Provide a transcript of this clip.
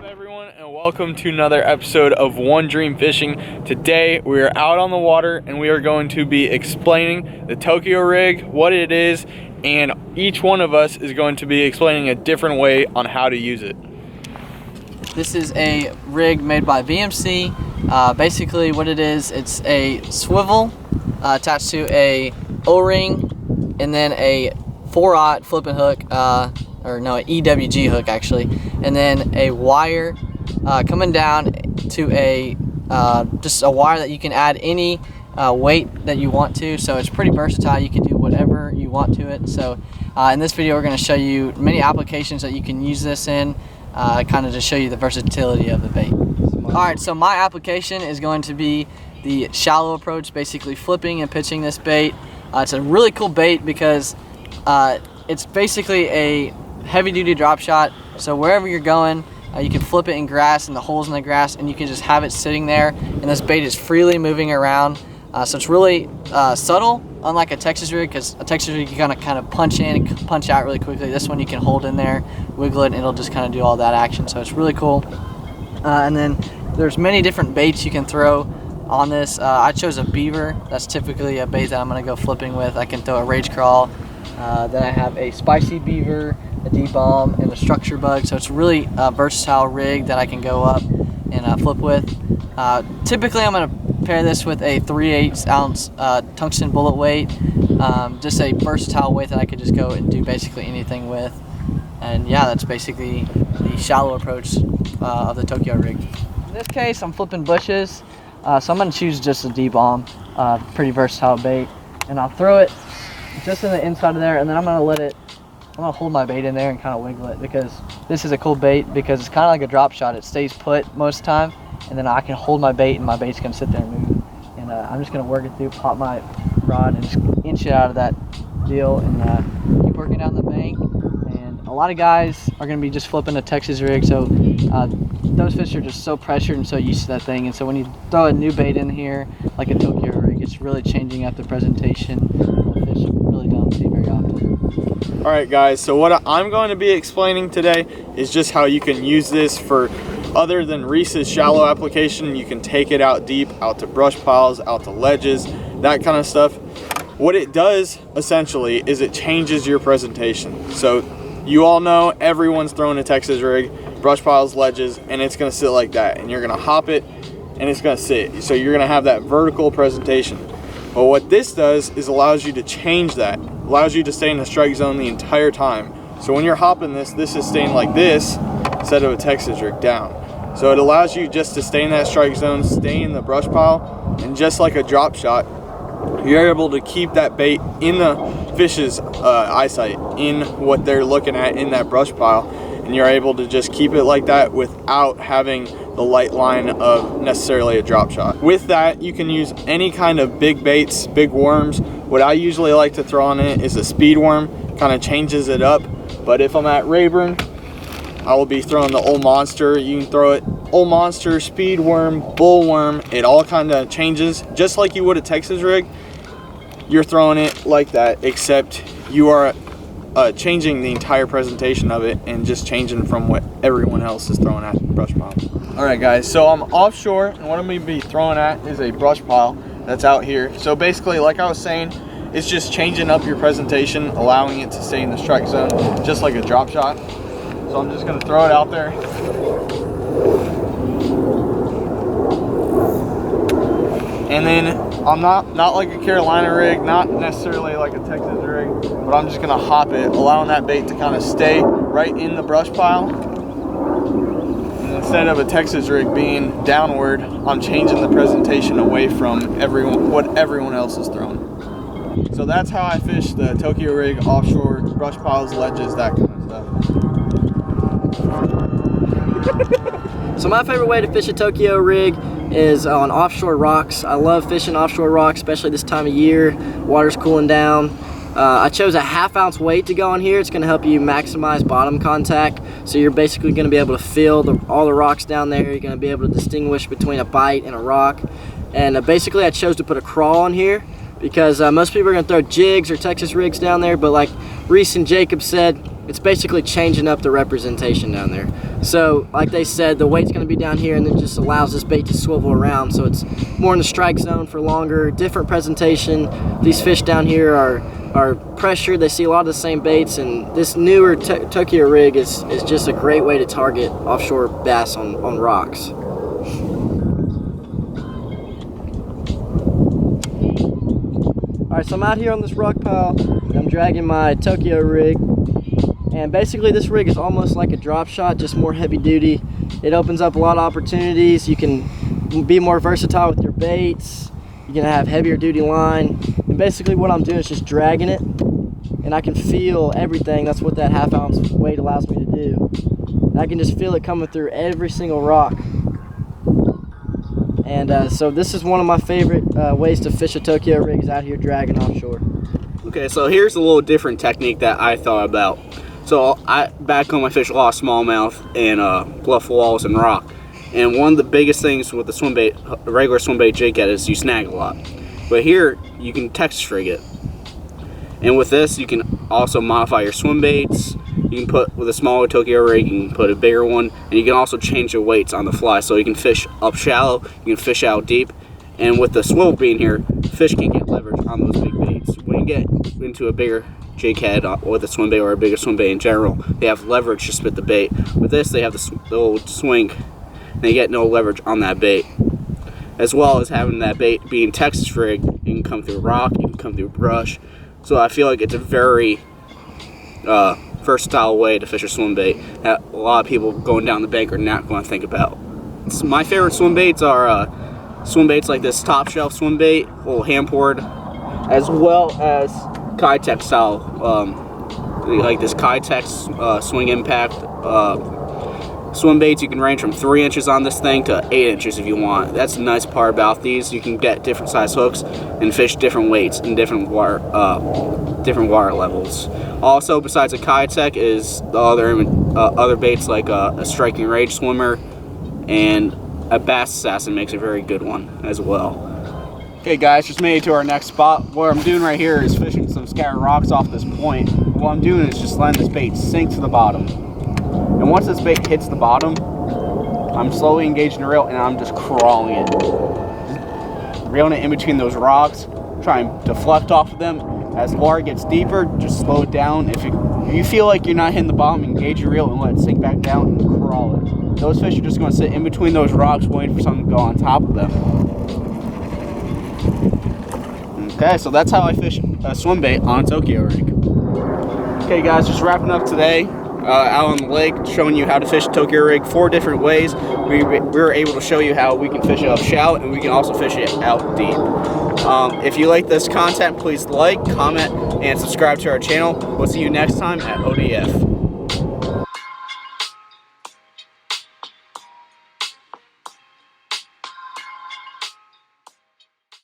Everyone, and welcome to another episode of One Dream Fishing. Today we are out on the water and we are going to be explaining the Tokyo rig, what it is, and each one of us is going to be explaining a different way on how to use it. This is a rig made by VMC. Basically what it is, it's a swivel attached to a O-ring and then a 4-aught flipping hook, an EWG hook actually, and then a wire coming down to a just a wire that you can add any weight that you want to. So it's pretty versatile. You can do whatever you want to it. So in this video we're going to show you many applications that you can use this in, kind of to show you the versatility of the bait. Alright, so my application is going to be the shallow approach, basically flipping and pitching this bait. It's a really cool bait because it's basically a heavy-duty drop shot, so wherever you're going you can flip it in grass and the holes in the grass, and you can just have it sitting there, and this bait is freely moving around. So it's really subtle, unlike a Texas rig, because a Texas rig you kind of punch in and punch out really quickly. This one you can hold in there, wiggle it, and it'll just kind of do all that action. So it's really cool. And then there's many different baits you can throw on this. I chose a beaver. That's typically a bait that I'm going to go flipping with. I can throw a rage crawl. Then I have a spicy beaver, a D-bomb, and a structure bug. So it's really a versatile rig that I can go up and flip with. Typically I'm going to pair this with a 3/8 ounce tungsten bullet weight. Just a versatile weight that I could just go and do basically anything with. And yeah, that's basically the shallow approach of the Tokyo rig. In this case I'm flipping bushes, so I'm going to choose just a D-bomb, pretty versatile bait. And I'll throw it just in the inside of there, and then I'm gonna hold my bait in there and kind of wiggle it, because this is a cool bait because it's kind of like a drop shot. It stays put most of the time, and then I can hold my bait and my bait's gonna sit there and move. And I'm just gonna work it through, pop my rod and just inch it out of that deal, and keep working down the bank. And a lot of guys are gonna be just flipping a Texas rig, so those fish are just so pressured and so used to that thing. And so when you throw a new bait in here, like a Tokyo rig, it's really changing up the presentation. Fish really don't see very often. Alright guys, so what I'm going to be explaining today is just how you can use this for other than Reese's shallow application. You can take it out deep, out to brush piles, out to ledges, that kind of stuff. What it does essentially is it changes your presentation. So you all know everyone's throwing a Texas rig, brush piles, ledges, and it's going to sit like that, and you're going to hop it and it's going to sit. So you're going to have that vertical presentation. But what this does is allows you to change that, allows you to stay in the strike zone the entire time. So when you're hopping this is staying like this instead of a Texas rig down. So it allows you just to stay in that strike zone, stay in the brush pile, and just like a drop shot, you're able to keep that bait in the fish's eyesight, in what they're looking at in that brush pile, and you're able to just keep it like that without having the light line of necessarily a drop shot. With that, you can use any kind of big baits, big worms. What I usually like to throw on it is a speed worm, kind of changes it up. But if I'm at Rayburn, I will be throwing the old monster. You can throw it old monster, speed worm, bull worm. It all kind of changes, just like you would a Texas rig. You're throwing it like that, except you are changing the entire presentation of it and just changing from what everyone else is throwing at the brush pile. Alright guys, so I'm offshore, and what I'm going to be throwing at is a brush pile that's out here. So basically, like I was saying, it's just changing up your presentation, allowing it to stay in the strike zone, just like a drop shot. So I'm just going to throw it out there. And then I'm not like a Carolina rig, not necessarily like a Texas rig, but I'm just gonna hop it, allowing that bait to kind of stay right in the brush pile. And instead of a Texas rig being downward, I'm changing the presentation away from what everyone else is throwing. So that's how I fish the Tokyo rig offshore, brush piles, ledges, that kind of stuff. So my favorite way to fish a Tokyo rig is on offshore rocks. I love fishing offshore rocks, especially this time of year. Water's cooling down. I chose a 1/2 ounce weight to go on here. It's going to help you maximize bottom contact. So you're basically going to be able to feel all the rocks down there. You're going to be able to distinguish between a bite and a rock. And basically I chose to put a crawl on here because most people are going to throw jigs or Texas rigs down there, but like Reese and Jacob said, it's basically changing up the representation down there. So like they said, the weight's going to be down here and it just allows this bait to swivel around, so it's more in the strike zone for longer, different presentation. These fish down here are pressured, they see a lot of the same baits, and this newer Tokyo rig is just a great way to target offshore bass on rocks. Alright, so I'm out here on this rock pile, and I'm dragging my Tokyo rig, and basically this rig is almost like a drop shot, just more heavy duty. It opens up a lot of opportunities. You can be more versatile with your baits, you can have heavier duty line, and basically what I'm doing is just dragging it, and I can feel everything. That's what that 1/2 ounce weight allows me to do. And I can just feel it coming through every single rock. And so this is one of my favorite ways to fish a Tokyo rig, is out here dragging offshore. Okay, so here's a little different technique that I thought about. So back home I fish a lot of smallmouth and bluff walls and rock. And one of the biggest things with the Swimbait, regular Swimbait jig head, is you snag a lot. But here you can Texas rig it. And with this you can also modify your swim baits. You can put, with a smaller Tokyo rig, you can put a bigger one, and you can also change the weights on the fly, so you can fish up shallow, you can fish out deep, and with the swivel being here, fish can get leverage on those big baits. When you get into a bigger jig head with a swim bait or a bigger swim bait in general, they have leverage to spit the bait. With this, they have the little swing, and they get no leverage on that bait. As well as having that bait being Texas rig, you can come through rock, you can come through brush, so I feel like it's a very versatile way to fish a swim bait that a lot of people going down the bank are not going to think about. My favorite swim baits are swim baits like this top shelf swim bait, little hand poured, as well as Kitech style, like this Kitech swing impact swim baits. You can range from 3 inches on this thing to 8 inches if you want. That's the nice part about these. You can get different size hooks and fish different weights and different water levels. Also, besides a Kitech, is the other baits like a striking rage swimmer, and a bass assassin makes a very good one as well. Okay guys, just made it to our next spot. What I'm doing right here is fishing some scattered rocks off this point. What I'm doing is just letting this bait sink to the bottom. And once this bait hits the bottom, I'm slowly engaging the reel and I'm just crawling it. Just reeling it in between those rocks, trying to deflect off of them. As the water gets deeper, just slow it down. If you feel like you're not hitting the bottom, engage your reel and let it sink back down and crawl it. Those fish are just going to sit in between those rocks waiting for something to go on top of them. Okay, so that's how I fish a swim bait on a Tokyo rig. Okay guys, just wrapping up today. Out on the lake, showing you how to fish a Tokyo rig 4 different ways. We were able to show you how we can fish it up shallow, and we can also fish it out deep. If you like this content, please like, comment, and subscribe to our channel. We'll see you next time at ODF.